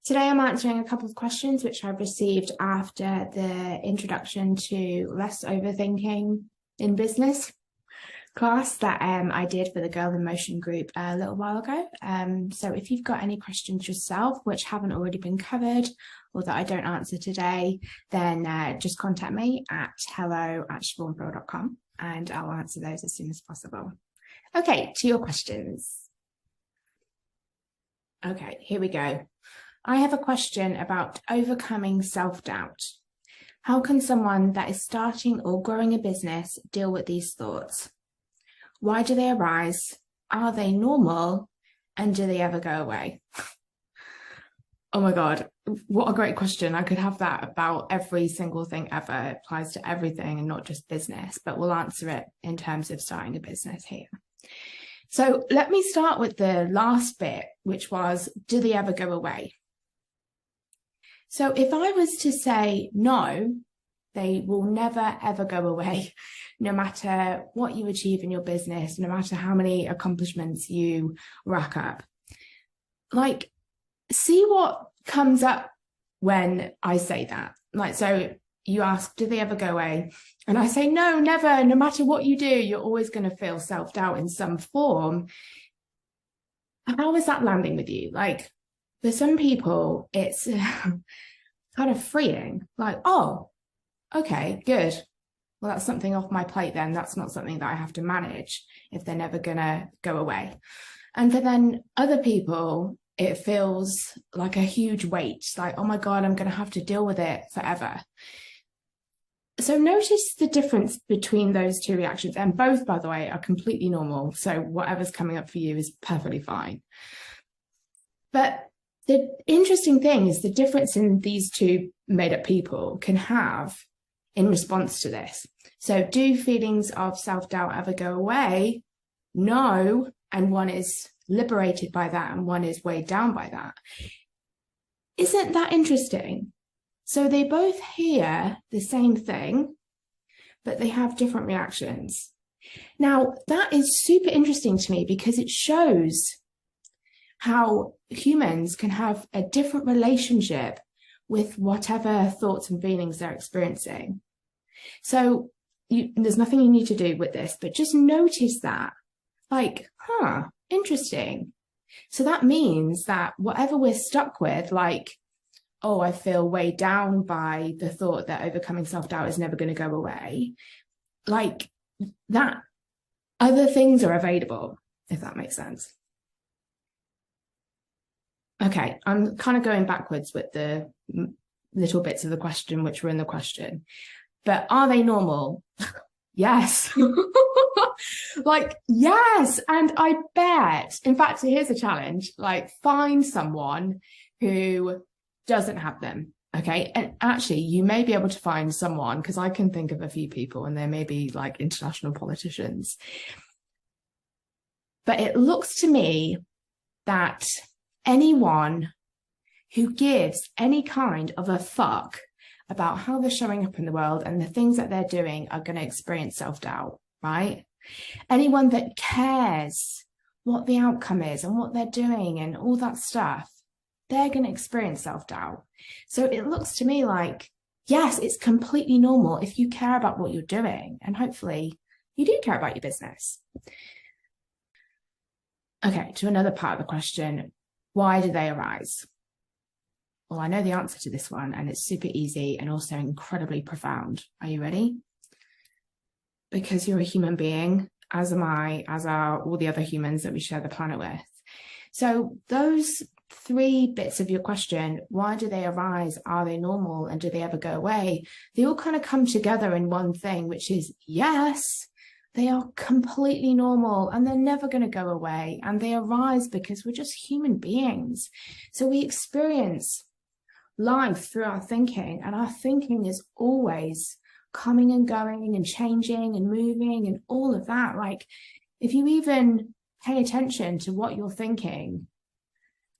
Today I'm answering a couple of questions which I've received after the introduction to less overthinking in business class that I did for the GirlInMotion group a little while ago. So if you've got any questions yourself which haven't already been covered or that I don't answer today, then just contact me at hello@siobhanpearl.com and I'll answer those as soon as possible. Okay, to your questions. Okay, here we go. I have a question about overcoming self-doubt. How can someone that is starting or growing a business deal with these thoughts? Why do they arise? Are they normal? And do they ever go away? Oh my God, what a great question. I could have that about every single thing ever. It applies to everything and not just business, but we'll answer it in terms of starting a business here. So let me start with the last bit, which was, do they ever go away? So if I was to say no, they will never, ever go away, no matter what you achieve in your business, no matter how many accomplishments you rack up. Like, see what comes up when I say that. Like, so you ask, do they ever go away? And I say, no, never. No matter what you do, you're always going to feel self-doubt in some form. How is that landing with you? Like, for some people, it's kind of freeing. Like, oh, okay, good. Well, that's something off my plate then. That's not something that I have to manage if they're never going to go away. And for then other people, it feels like a huge weight. It's like, oh my God, I'm going to have to deal with it forever. So notice the difference between those two reactions. And both, by the way, are completely normal. So whatever's coming up for you is perfectly fine. But the interesting thing is the difference in these two made-up people can have in response to this. So do feelings of self-doubt ever go away? No. And one is liberated by that and one is weighed down by that. Isn't that interesting? So they both hear the same thing, but they have different reactions. Now, that is super interesting to me because it shows how humans can have a different relationship with whatever thoughts and feelings they're experiencing. So there's nothing you need to do with this, but just notice that, like, interesting. So that means that whatever we're stuck with, like, oh, I feel weighed down by the thought that overcoming self-doubt is never going to go away, like that, other things are available, if that makes sense. Okay, I'm kind of going backwards with the little bits of the question which were in the question. But are they normal? Yes. Like, yes. And I bet, in fact, here's a challenge, like find someone who doesn't have them. Okay. And actually, you may be able to find someone, because I can think of a few people and there may be like international politicians. But it looks to me that anyone who gives any kind of a fuck about how they're showing up in the world and the things that they're doing are going to experience self-doubt, right? Anyone that cares what the outcome is and what they're doing and all that stuff, they're going to experience self-doubt. So it looks to me like, yes, it's completely normal if you care about what you're doing, and hopefully you do care about your business. Okay, to another part of the question. Why do they arise? Well, I know the answer to this one, and it's super easy and also incredibly profound. Are you ready? Because you're a human being, as am I, as are all the other humans that we share the planet with. So those three bits of your question, why do they arise? Are they normal? And do they ever go away? They all kind of come together in one thing, which is, yes, they are completely normal and they're never going to go away. And they arise because we're just human beings. So we experience life through our thinking, and our thinking is always coming and going and changing and moving and all of that. Like, if you even pay attention to what you're thinking,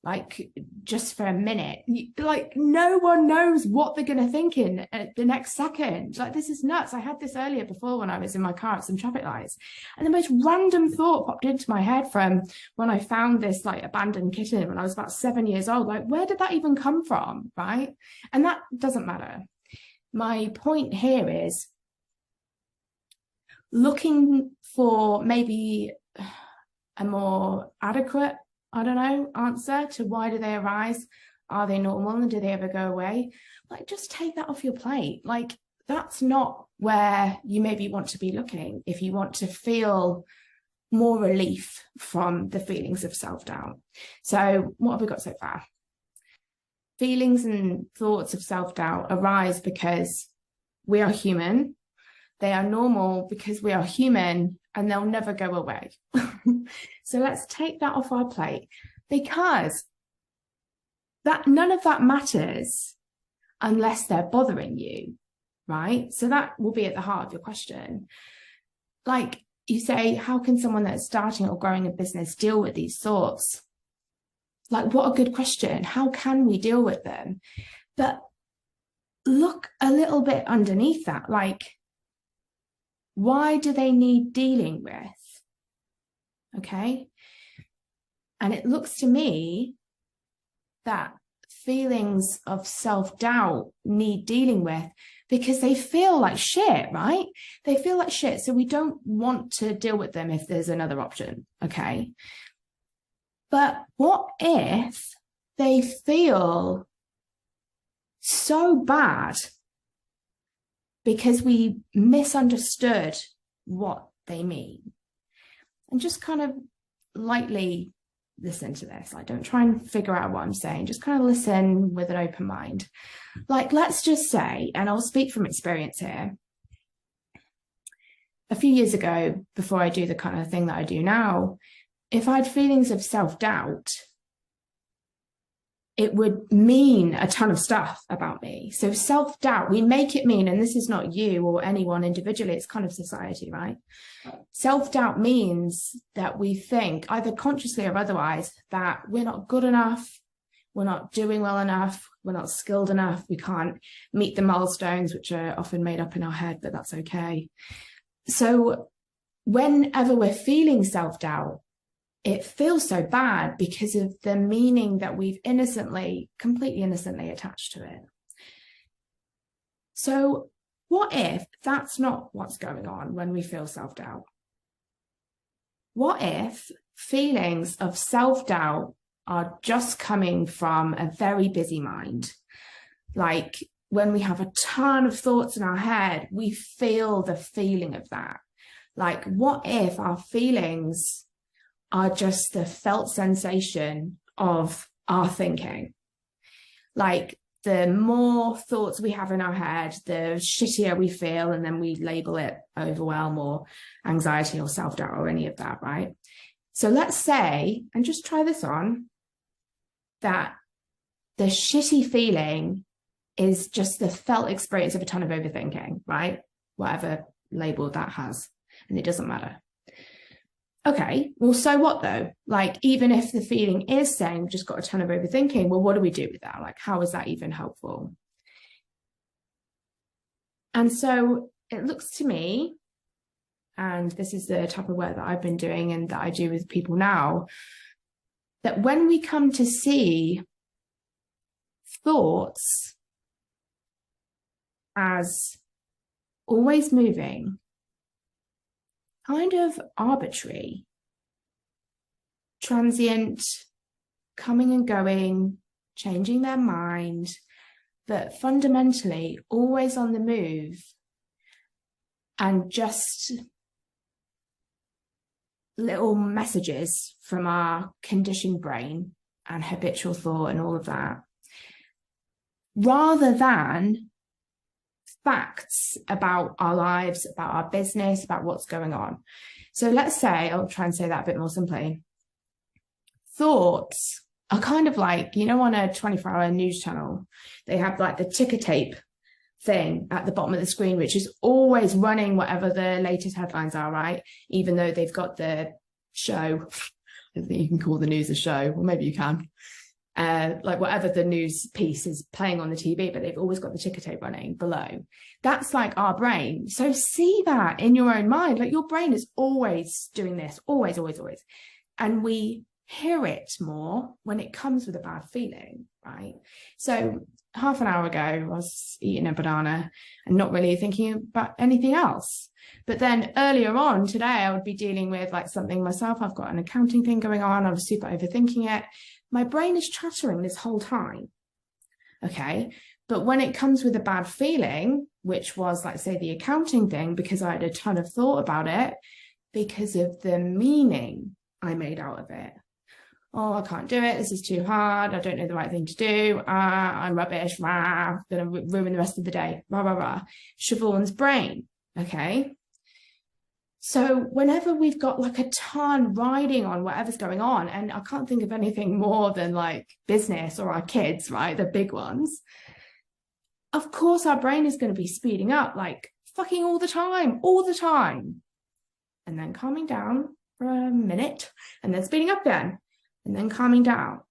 like just for a minute. Like no one knows what they're going to think in the next second. Like this is nuts. I had this earlier before when I was in my car at some traffic lights, and the most random thought popped into my head from when I found this like abandoned kitten when I was about 7 years old. Like where did that even come from, right? And that doesn't matter. My point here is looking for maybe a more adequate, I don't know, answer to why do they arise? Are they normal and do they ever go away? Like, just take that off your plate. Like, that's not where you maybe want to be looking if you want to feel more relief from the feelings of self-doubt. So what have we got so far? Feelings and thoughts of self-doubt arise because we are human. They are normal because we are human, and they'll never go away. So let's take that off our plate, because that none of that matters unless they're bothering you, right? So that will be at the heart of your question. Like you say, how can someone that's starting or growing a business deal with these thoughts? Like, what a good question. How can we deal with them? But look a little bit underneath that. Like, why do they need dealing with? Okay. And it looks to me that feelings of self-doubt need dealing with because they feel like shit, right? They feel like shit. So we don't want to deal with them if there's another option. Okay. But what if they feel so bad because we misunderstood what they mean? And just kind of lightly listen to this. Like, don't try and figure out what I'm saying. Just kind of listen with an open mind. Like, let's just say, and I'll speak from experience here. A few years ago, before I do the kind of thing that I do now, if I had feelings of self-doubt, it would mean a ton of stuff about me. So self-doubt, we make it mean, and this is not you or anyone individually, it's kind of society, right? Self-doubt means that we think, either consciously or otherwise, that we're not good enough, we're not doing well enough, we're not skilled enough, we can't meet the milestones, which are often made up in our head, but that's okay. So whenever we're feeling self-doubt, it feels so bad because of the meaning that we've completely innocently attached to it. So what if that's not what's going on when we feel self-doubt? What if feelings of self-doubt are just coming from a very busy mind? Like when we have a ton of thoughts in our head, we feel the feeling of that. Like, what if our feelings are just the felt sensation of our thinking? Like, the more thoughts we have in our head, the shittier we feel, and then we label it overwhelm or anxiety or self-doubt or any of that, right? So let's say, and just try this on, that the shitty feeling is just the felt experience of a ton of overthinking, right? Whatever label that has, and it doesn't matter. Okay, well, so what though? Like, even if the feeling is saying we've just got a ton of overthinking, well, what do we do with that? Like, how is that even helpful? And so it looks to me, and this is the type of work that I've been doing and that I do with people now, that when we come to see thoughts as always moving, kind of arbitrary, transient, coming and going, changing their mind, but fundamentally always on the move, and just little messages from our conditioned brain and habitual thought and all of that, rather than facts about our lives, about our business, about what's going on. So let's say, I'll try and say that a bit more simply. Thoughts are kind of like, you know, on a 24-hour news channel, they have like the ticker tape thing at the bottom of the screen, which is always running whatever the latest headlines are, right? Even though they've got the show. I don't think you can call the news a show, or maybe you can. like whatever the news piece is playing on the TV, but they've always got the ticker tape running below. That's like our brain. So see that in your own mind, like your brain is always doing this, always, always, always. And we hear it more when it comes with a bad feeling, right? So half an hour ago, I was eating a banana and not really thinking about anything else. But then earlier on today, I would be dealing with like something myself. I've got an accounting thing going on. I was super overthinking it. My brain is chattering this whole time. Okay. But when it comes with a bad feeling, which was like, say, the accounting thing, because I had a ton of thought about it, because of the meaning I made out of it. Oh, I can't do it. This is too hard. I don't know the right thing to do. I'm rubbish. I'm going to ruin the rest of the day. Rah, rah, rah. Siobhan's brain. Okay. So whenever we've got like a ton riding on whatever's going on, and I can't think of anything more than like business or our kids, right? The big ones. Of course, our brain is going to be speeding up like fucking all the time. And then calming down for a minute and then speeding up again and then calming down.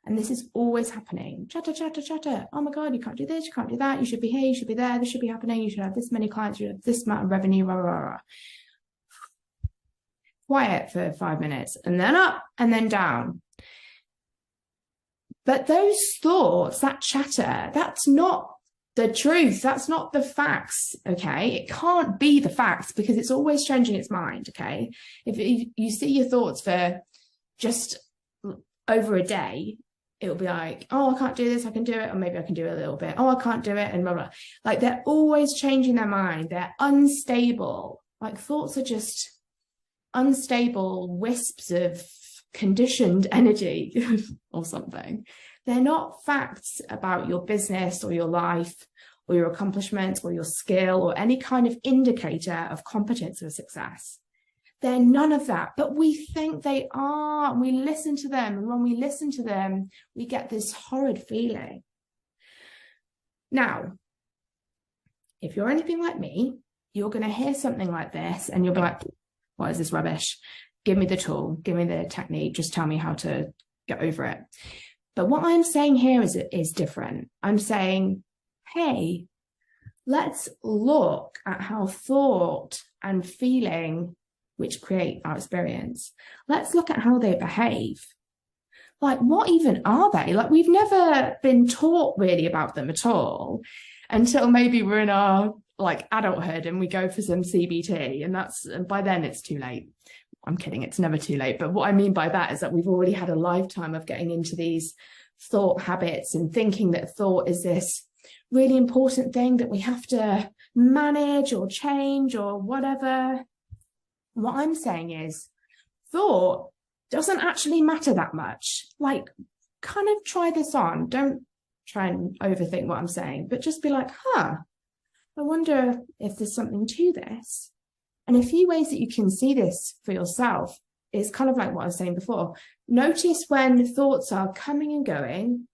And this is always happening. Chatter, chatter, chatter. Oh my God, you can't do this. You can't do that. You should be here. You should be there. This should be happening. You should have this many clients. You should have this amount of revenue. Rah, rah, rah. Quiet for 5 minutes and then up and then down. But those thoughts, that chatter, that's not the truth. That's not the facts. Okay. It can't be the facts because it's always changing its mind. Okay. If you see your thoughts for just over a day, it'll be like, oh, I can't do this. I can do it. Or maybe I can do it a little bit. Oh, I can't do it. And blah, blah. Like they're always changing their mind. They're unstable. Like thoughts are just unstable wisps of conditioned energy or something. They're not facts about your business or your life or your accomplishments or your skill or any kind of indicator of competence or success. They're none of that, but we think they are. We listen to them, and when we listen to them, we get this horrid feeling. Now, if you're anything like me, you're going to hear something like this and you'll be like, what is this rubbish? Give me the tool, give me the technique, just tell me how to get over it. But what I'm saying here is different. I'm saying, hey, let's look at how thought and feeling, which create our experience, let's look at how they behave. Like, what even are they? Like, we've never been taught really about them at all until maybe we're in our like adulthood and we go for some CBT, and by then it's too late. I'm kidding, it's never too late. But what I mean by that is that we've already had a lifetime of getting into these thought habits and thinking that thought is this really important thing that we have to manage or change or whatever. What I'm saying is thought doesn't actually matter that much. Like, kind of try this on. Don't try and overthink what I'm saying, but just be like, I wonder if there's something to this. And a few ways that you can see this for yourself is kind of like what I was saying before. Notice when thoughts are coming and going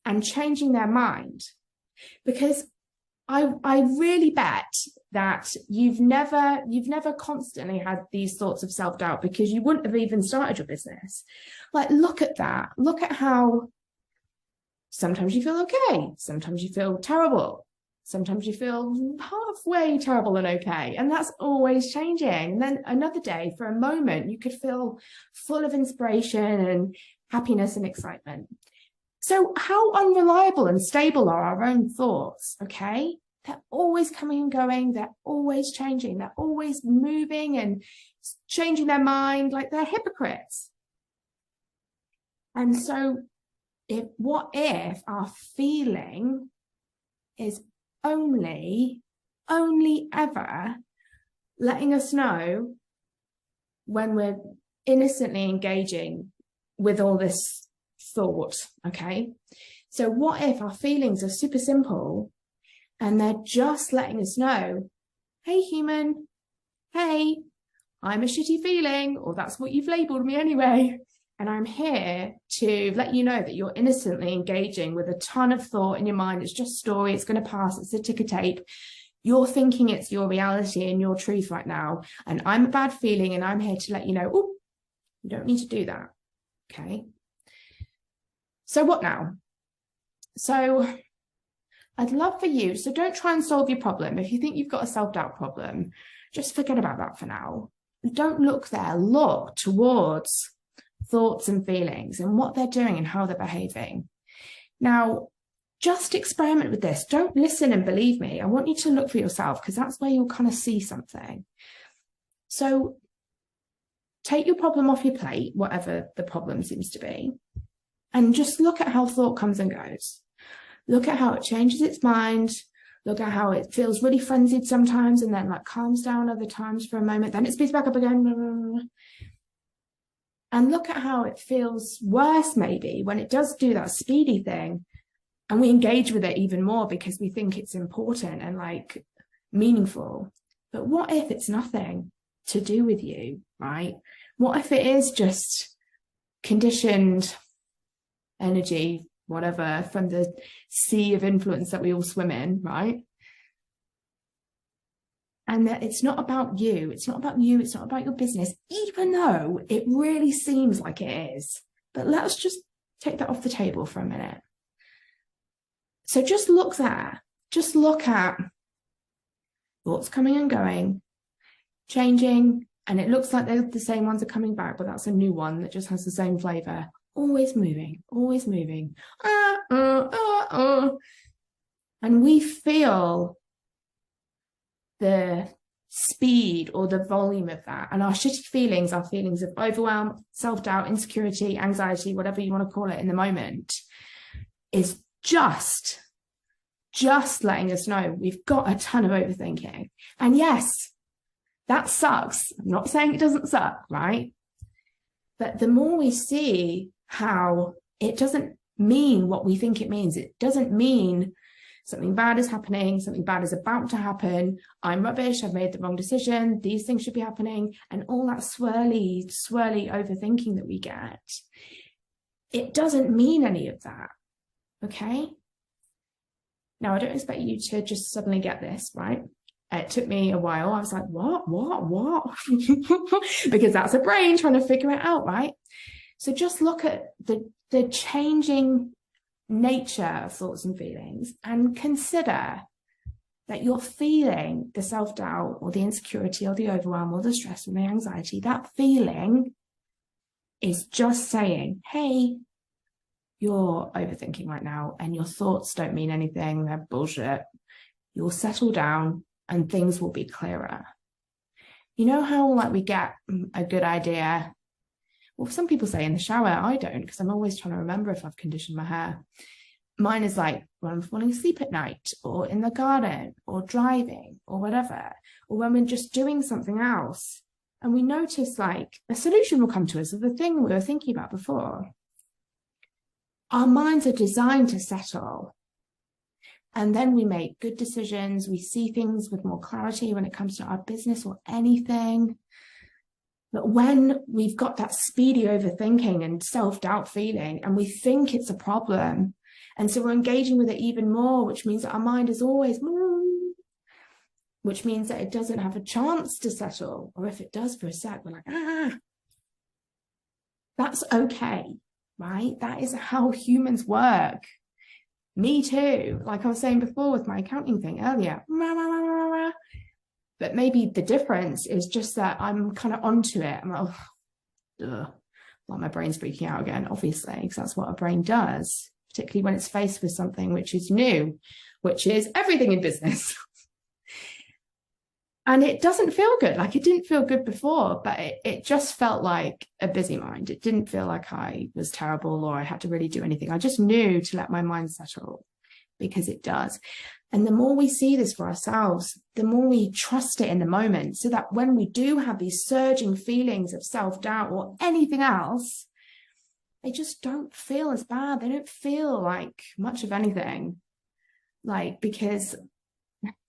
and changing their mind. Because I really bet that you've never constantly had these thoughts of self-doubt, because you wouldn't have even started your business. Like, look at that. Look at how sometimes you feel okay. Sometimes you feel terrible. Sometimes you feel halfway terrible and okay. And that's always changing. And then another day, for a moment, you could feel full of inspiration and happiness and excitement. So how unreliable and stable are our own thoughts, okay? They're always coming and going. They're always changing. They're always moving and changing their mind, like they're hypocrites. And so what if our feeling is only ever letting us know when we're innocently engaging with all this thought, okay? So what if our feelings are super simple and they're just letting us know, hey, human, hey, I'm a shitty feeling, or that's what you've labeled me anyway. And I'm here to let you know that you're innocently engaging with a ton of thought in your mind. It's just story. It's going to pass. It's a ticker tape. You're thinking it's your reality and your truth right now. And I'm a bad feeling, and I'm here to let you know, oh, you don't need to do that. Okay. So what now? So I'd love for you, so don't try and solve your problem. If you think you've got a self-doubt problem, just forget about that for now. Don't look there. Look towards thoughts and feelings and what they're doing and how they're behaving. Now, just experiment with this. Don't listen and believe me. I want you to look for yourself, because that's where you'll kind of see something. So take your problem off your plate, whatever the problem seems to be, and just look at how thought comes and goes. Look at how it changes its mind. Look at how it feels really frenzied sometimes and then like calms down other times for a moment. Then it speeds back up again. And look at how it feels worse maybe when it does do that speedy thing. And we engage with it even more because we think it's important and like meaningful. But what if it's nothing to do with you, right? What if it is just conditioned energy, whatever, from the sea of influence that we all swim in, right? And that it's not about you. It's not about you. It's not about your business, even though it really seems like it is. But let's just take that off the table for a minute. So just look there. Just look at thoughts coming and going, changing, and it looks like they're the same ones are coming back, but that's a new one that just has the same flavor. Always moving, always moving. And we feel the speed or the volume of that. And our shitty feelings, our feelings of overwhelm, self-doubt, insecurity, anxiety, whatever you want to call it in the moment, is just letting us know we've got a ton of overthinking. And yes, that sucks. I'm not saying it doesn't suck, right? But the more we see how it doesn't mean what we think it means, it doesn't mean something bad is happening, something bad is about to happen, I'm rubbish, I've made the wrong decision, these things should be happening, and all that swirly overthinking that we get, it doesn't mean any of that, okay? Now, I don't expect you to just suddenly get this, right? It took me a while. I was like, what? Because that's a brain trying to figure it out, right? So just look at the changing nature of thoughts and feelings and consider that you're feeling the self-doubt or the insecurity or the overwhelm or the stress or the anxiety. That feeling is just saying, hey, you're overthinking right now and your thoughts don't mean anything. They're bullshit. You'll settle down and things will be clearer. You know how like we get a good idea? Well, some people say in the shower. I don't, because I'm always trying to remember if I've conditioned my hair. Mine is like when I'm falling asleep at night or in the garden or driving or whatever, or when we're just doing something else and we notice like a solution will come to us of the thing we were thinking about before. Our minds are designed to settle. And then we make good decisions. We see things with more clarity when it comes to our business or anything. But when we've got that speedy overthinking and self-doubt feeling and we think it's a problem, and so we're engaging with it even more, which means that our mind is always, which means that it doesn't have a chance to settle. Or if it does for a sec, we're like, that's okay, right? That is how humans work. Me too. Like I was saying before with my accounting thing earlier. But maybe the difference is just that I'm kind of onto it. I'm like, like my brain's freaking out again, obviously, because that's what our brain does, particularly when it's faced with something which is new, which is everything in business. And it doesn't feel good. Like it didn't feel good before, but it just felt like a busy mind. It didn't feel like I was terrible or I had to really do anything. I just knew to let my mind settle, because it does. And the more we see this for ourselves, the more we trust it in the moment, so that when we do have these surging feelings of self-doubt or anything else, they just don't feel as bad. They don't feel like much of anything, like, because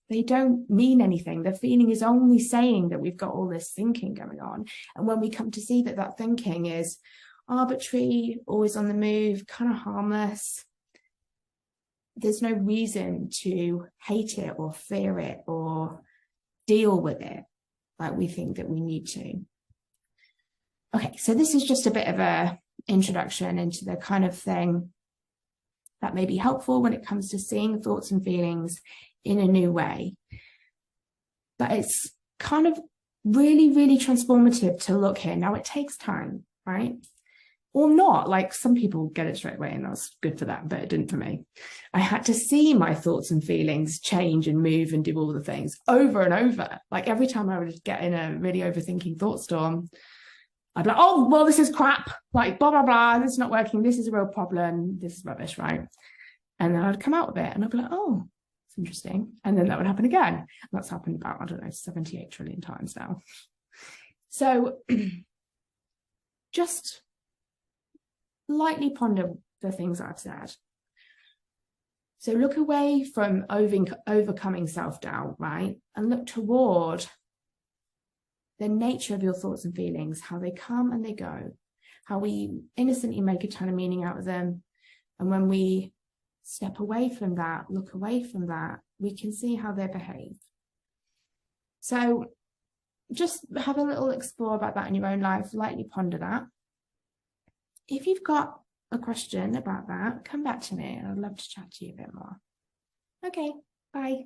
they don't mean anything. The feeling is only saying that we've got all this thinking going on. And when we come to see that that thinking is arbitrary, always on the move, kind of harmless, there's no reason to hate it or fear it or deal with it like we think that we need to. Okay, so this is just a bit of a introduction into the kind of thing that may be helpful when it comes to seeing thoughts and feelings in a new way. But it's kind of really, really transformative to look here. Now, it takes time, right? Or not. Like, some people get it straight away, and that's good for them, but it didn't for me. I had to see my thoughts and feelings change and move and do all the things over and over. Like, every time I would get in a really overthinking thought storm, I'd be like, oh, well, this is crap. Like, blah, blah, blah. This is not working. This is a real problem. This is rubbish, right? And then I'd come out of it and I'd be like, oh, it's interesting. And then that would happen again. And that's happened about, I don't know, 78 trillion times now. So just lightly ponder the things I've said. So look away from overcoming self-doubt, right? And look toward the nature of your thoughts and feelings, how they come and they go, how we innocently make a ton of meaning out of them. And when we step away from that, look away from that, we can see how they behave. So just have a little explore about that in your own life, lightly ponder that. If you've got a question about that, come back to me and I'd love to chat to you a bit more. Okay, bye.